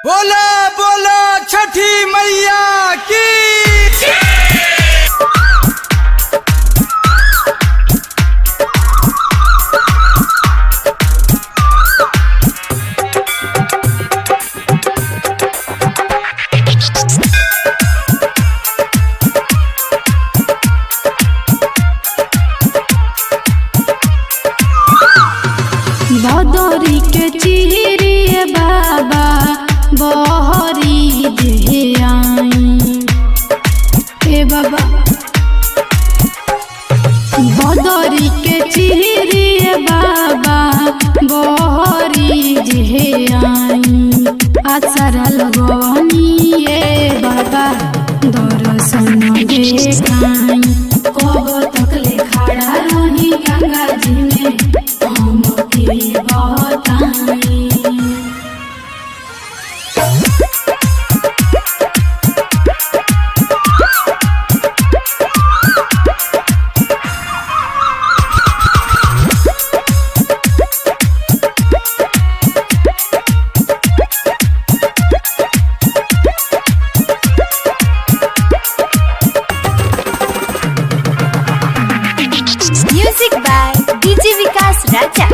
बोला बोला छठी मैया की। भदौरी के चिरिए बाबा बहरी दे आई ए बाबा। भदौरी के चिरिए बाबा बहरी दे आई आचार लगनी ए बाबा दर्शन देखाई। कब तक ले खड़ा रही गंगा जी में हम के बताई। म्यूजिक बाय डीजे विकास राजा।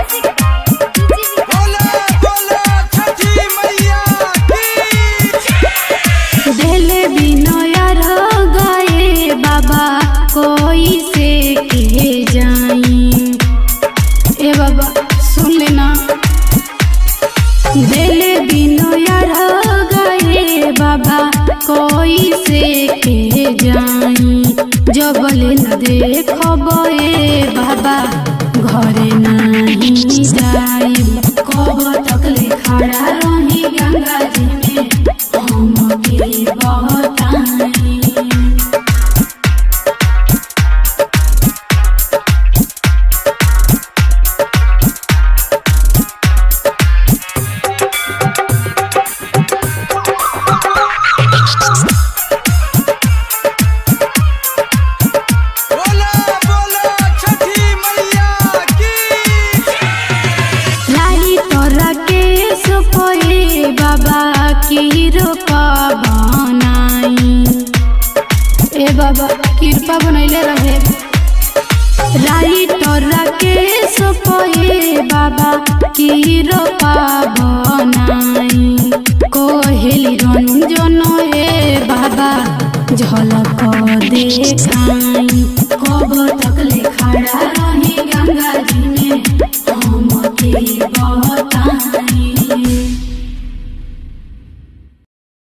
बोला बोला छठी मैया की। देले बिनया गए बाबा कोई से के जाई ए बाबा सुन लेना। देले बिनया गए बाबा कोई से के जाई। जबले न देखब ए बाबा घरे नहीं जाई। कब तक ले खड़ा रही गंगा जी में हम के बताई। बोला बोला छठी मैया की। लाई तोरा के सुपोए बाबा की रूपा बनाई ए बाबा कृपा बनैले रहे। लाई तोरा के सुपोए बाबा की रूपा बनाई। कोहेली रंजन ए बाबा झलक देखाई।